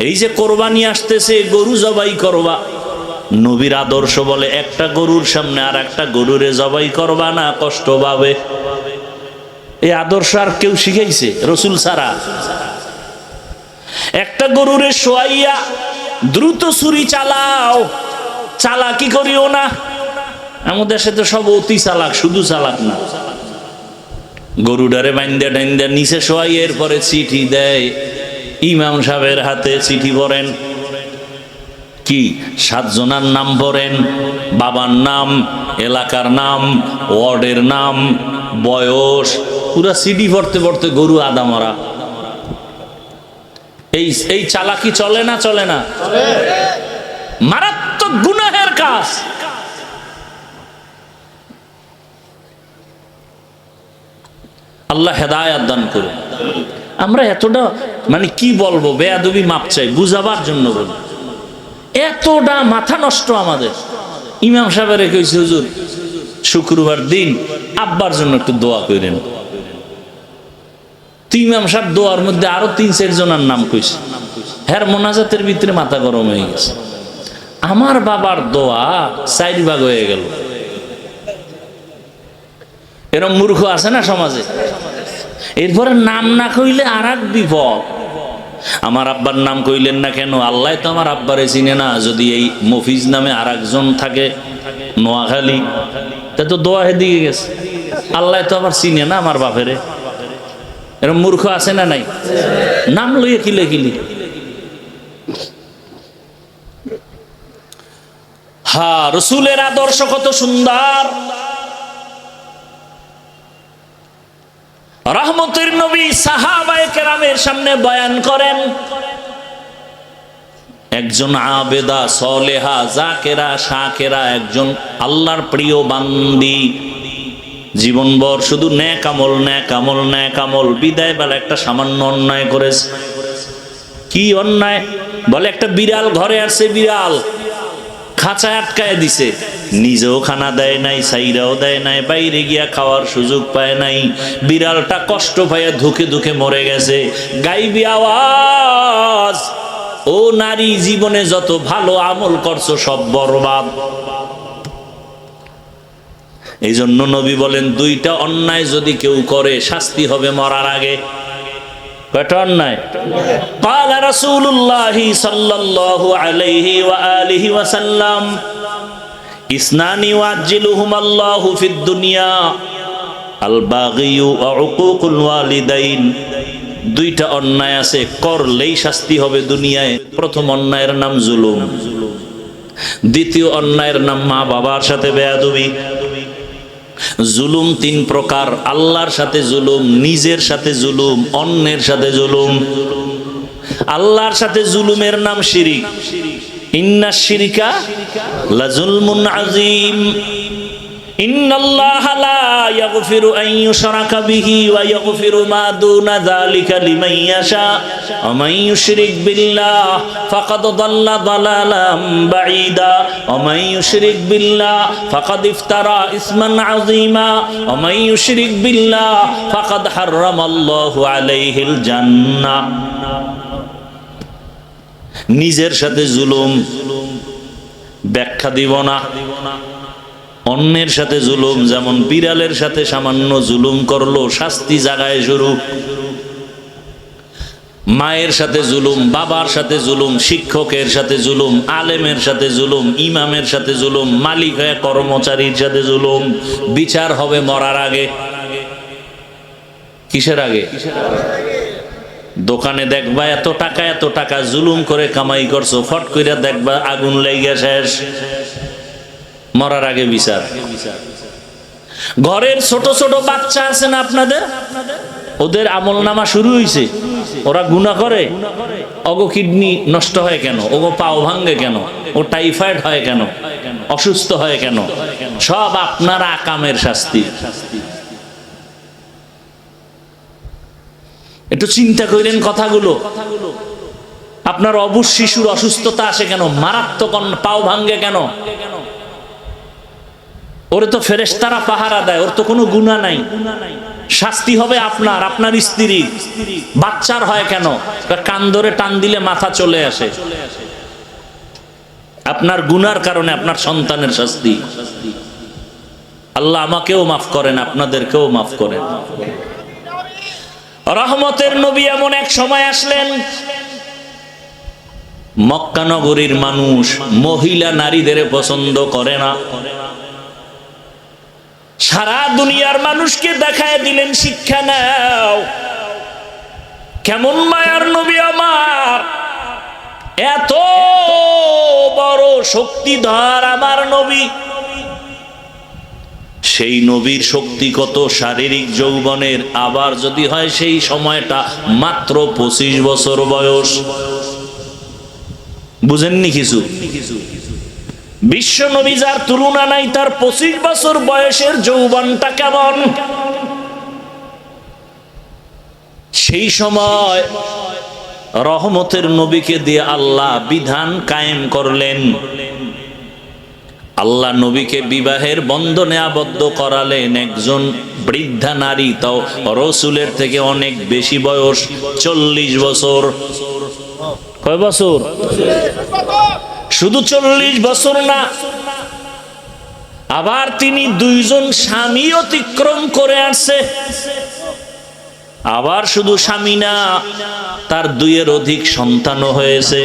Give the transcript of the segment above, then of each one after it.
এই যে কোরবানি আসতেছে, গরু জবাই করবা, নবীর আদর্শ বলে একটা গরুর সামনে আর একটা গরুরে জবাই করবা না, কষ্ট পাবে। এই আদর্শ আর কেউ শিখাইছে? রসুল ছাড়া। একটা গরুরে শোয়াইয়া দ্রুত ছুরি চালাও, চালাকি করিও না। আমাদের দেশে তো সব অতি চালাক, শুধু চালাক না। গরুডারে বাইন্দা টাইন্দা নিচে শোয়াই, এরপরে চিঠি দেয় ইমাম সাহেবের হাতে। চিঠি পড়েন, কি 7 জনের নাম পড়েন, বাবার নাম, এলাকার নাম, ওয়ার্ডের নাম, বয়স, পুরা সিডি পড়তে পড়তে গরু আদা মরা। এই চালাকি চলে না? চলে না? মারাত্মক গুনাহের কাজ। আল্লাহ হেদায়েত দান করুন। আমরা এতটা মানে কি বলবো, বেয়াদবি মাপ চাই, বুঝাবার জন্য বলি। এতটা মাথা নষ্ট আমাদের। ইমাম সাহেবের কইছে, হুজুর শুক্রবার দিন আব্বার জন্য একটু দোয়া করেন। ইমাম সাহেব দোয়ার মধ্যে আরো 3-4 জনের নাম কইছে। হ্যাঁ, মোনাজাতের ভিতরে মাথা গরম হয়ে গেছে। আমার বাবার দোয়া 4 ভাগ হয়ে গেল। এরকম মূর্খ আছে না সমাজে? এরপরে নাম না কইলে আর এক বিপদ। আমার আব্বার নাম কইলেন না কেন? আল্লাহ তো আমার আব্বারে চিনে না। যদি এই মফিজ নামে আর একজন থাকে নোয়াখালী, তা তো দোয়া হেদিকে গেছে। আল্লাহ তো আবার চিনে না আমার বাপেরে। এরকম মূর্খ আছে না নাই? নাম লইয়ে কিলে কিলি। হ্যাঁ, রসুলের আদর্শ কত সুন্দর। রহমতের নবী সাহাবায়ে কেরামের সামনে বয়ান করেন, একজন আবেদা সলেহা জাকেরা শাকেরা, একজন আল্লাহর প্রিয় বান্দি, জীবনভর শুধু নেক আমল নেক আমল নেক আমল। বিদায় বেলা একটা সামান্য অন্যায় করেছে। কি অন্যায়? বলে একটা বিড়াল ঘরে আসছে, বিড়াল খাঁচায় আটকায় দিছে, নিজেও খানা দেয় নাই, সাইরাও দেয় নাই, বাইরে গিয়া খাওয়ার সুযোগ পায় নাই। বিড়ালটা কষ্ট পাইয়া ধুকে ধুকে মরে গেছে। গাইবি আওয়াজ, ও নারী, জীবনে যত ভালো আমল করছো সব বরবাদ। এই জন্য নবী বলেন, 2টা অন্যায় যদি কেউ করে শাস্তি হবে মরার আগে। কয়টা অন্যায়? قال رسول الله صلى الله عليه وآله وسلم اثنان يعجلهما الله في الدنيا الباغي وعقوق الوالدين। 2টা অন্যায় আছে, করলেই শাস্তি হবে দুনিয়ায়। প্রথম অন্যায়ের নাম জুলুম, দ্বিতীয় অন্যায়ের নাম মা বাবার সাথে বেয়াদবি। জুলুম 3 প্রকার: আল্লাহর সাথে জুলুম, নিজের সাথে জুলুম, অন্যের সাথে জুলুম। আল্লাহর সাথে জুলুমের নাম শিরিক। ইন্নাশ শিরকা লাযুলমুন আযীম। ইন্নাল্লাহা লা ইয়াগফিরু আন ইউশরাকা বিহি ওয়া ইয়াগফিরু মা দুনা যালিকা লিমান ইয়াশা ওয়া মান ইউশরিক বিল্লাহ ফাকাদ দাল্লা দালালাম বাঈদা ওয়া মান ইউশরিক বিল্লাহ ফাকাদ ইফতারা ইসমান আযীমা ওয়া মান ইউশরিক বিল্লাহ ফাকাদ হারামাল্লাহু আলাইহিল জান্নাহ। নিজের সাথে জুলুম ব্যাখ্যা দিব না। অন্যের সাথে জুলুম, যেমন বিড়ালের সাথে সামান্য জুলুম করলো, শাস্তি জাগায় শুরু। মায়ের সাথে জুলুম, বাবার সাথে জুলুম, শিক্ষকের সাথে জুলুম, আলেমের সাথে জুলুম, ইমামের সাথে জুলুম, মালিক হয়ে কর্মচারীর সাথে জুলুম। বিচার হবে মরার আগে। কিসের আগে? দোকানে দেখবা এত টাকা জুলুম করে কামাই করছো, ফট করে দেখবা আগুন লেগে শেষ। মরার আগে বিচার। ঘরের ছোট ছোট বাচ্চা আছে না আপনাদের, ওদের আমল নামা শুরু হয়েছে, ওরা গুনাহ করে। ওগো কিডনি নষ্ট হয় কেন? ওগো পাও ভাঙ্গে কেন? ও টাইফয়েড হয় কেন? অসুস্থ হয় কেন? সব আপনার আকামের শাস্তি। একটু চিন্তা করেন কথাগুলো। আপনার অবুঝ শিশুর অসুস্থতা আসে কেন? মারাত্মক পাও ভাঙ্গে কেন? ওরে তো ফেরেশতারা পাহারা দেয়, ওর তো কোনো গুনাহ নাই, শাস্তি হবে আপনার, আপনার স্ত্রীর, বাচ্চার হয় কেন? কান ধরে টান দিলে মাথা চলে আসে, আপনার গুনার কারণে আপনার সন্তানের শাস্তি। আল্লাহ আমাকেও মাফ করেন, আপনাদেরকেও মাফ করেন। রহমতের নবী এমন এক সময় আসলেন, মক্কা নগরীর মানুষ মহিলা নারীদের পছন্দ করে না। সারা দুনিয়ার মানুষকে দেখায় দিলেন, শিক্ষা নাও, কেমন মায়ার নবী আমার, এত বড় শক্তিধর আমার নবী। সেই নবীর শক্তি কত, শারীরিক যৌবনের, আবার যদি হয় সেই সময়টা মাত্র 25 বছর বয়স। বুঝেননি কিছু? বিশ্ব নবী যার তুলনা নাই, তার 25 বছর বয়সের যৌবনটা কেমন। সেই সময় রহমতের নবীকে দিয়ে আল্লাহ বিধান কায়েম করলেন। আল্লাহ নবীকে বিবাহের বন্ধনে আবদ্ধ করালেন একজন বৃদ্ধা নারী, তাও রসুলের থেকে অনেক বেশি বয়স, 40 বছর। কয় বছর? শুধু 40 বছর না, আবার তিনি 2 জন স্বামী অতিক্রম করে আসছে। আবার শুধু স্বামী না, তার 2-এর অধিক সন্তানও হয়েছে।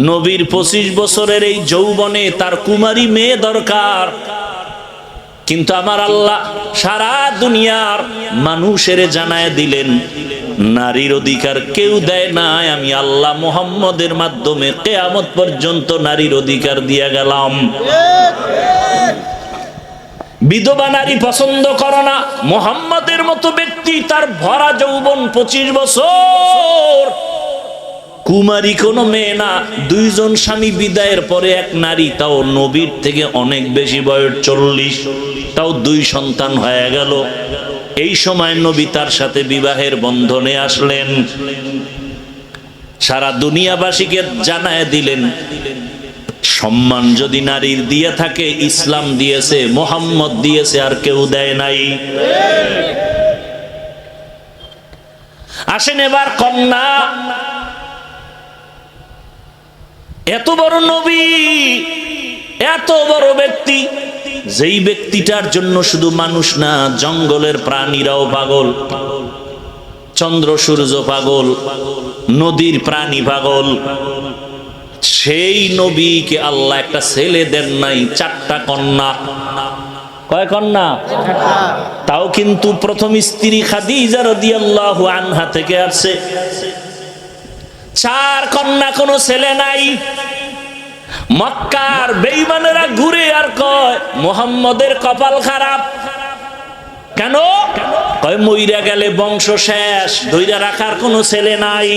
নবীর 25 বছরের এই যৌবনে তার কুমারী মেয়ে দরকার, কিন্তু আমার আল্লাহ সারা দুনিয়ার মানুষের জানায় দিলেন, নারীর অধিকার কেউ দেয় নাই, আমি আল্লাহ মুহাম্মদের মাধ্যমে কিয়ামত পর্যন্ত নারীর অধিকার দিয়ে গেলাম। বিধবা নারী পছন্দ করো না, মুহাম্মদের মতো ব্যক্তি, তার ভরা যৌবন 25 বছর, কুমারী কোনো মেয়ে না, 2 জন স্বামী বিদায়ের পরে এক নারী, তাও নবীর থেকে অনেক বেশি বয়স, 40, তাও 2 সন্তান হয়ে গেল। এই সময় নবী তার সাথে বিবাহের বন্ধনে আসলেন। সারা দুনিয়াবাসীকে জানায় দিলেন, সম্মান যদি নারীর দিয়ে থাকে, ইসলাম দিয়েছে, মুহাম্মদ দিয়েছে, আর কেউ দেয় নাই। আসেন এবার কন্যা, এত বড় নবী, এত বড় ব্যক্তি, যেই ব্যক্তিটার জন্য শুধু মানুষ না, জঙ্গলের প্রাণীরাও পাগল, চন্দ্র সূর্য পাগল, নদীর প্রাণী পাগল। সেই নবীকে আল্লাহ একটা ছেলে দেন নাই, 4টা কন্যা। কয় কন্যা? তাও কিন্তু প্রথম স্ত্রী খাদিজা রাদিয়াল্লাহু আনহা থেকে আসছে। 4 কন্যা, কোনো ছেলে নাই। মক্কার বেঈমানেরা ঘুরে আর কয়, মুহাম্মদের কপাল খারাপ। কেন? কয় মইরা গেলে বংশ শেষ, ধইরা রাখার কোনো ছেলে নাই।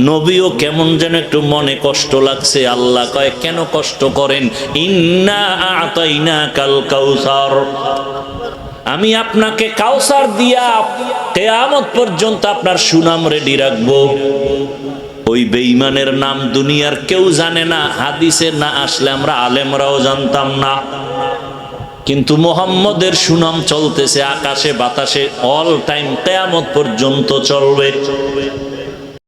নবীও কেমন যেন একটু মনে কষ্ট লাগছে। আল্লাহ কয়, কেন কষ্ট করেন? ইন্না আ'তাইনাকাল কাউসার, আমি আপনাকে কাউসার দিয়া কিয়ামত পর্যন্ত আপনার সুনাম রেডি রাখবো। ওই বেঈমানের নাম দুনিয়ার কেউ জানে না, হাদিসে না আসলে আমরা আলেমরাও জানতাম না, কিন্তু মুহাম্মদের সুনাম চলতেছে আকাশে বাতাসে, অল টাইম, কিয়ামত পর্যন্ত চলবে।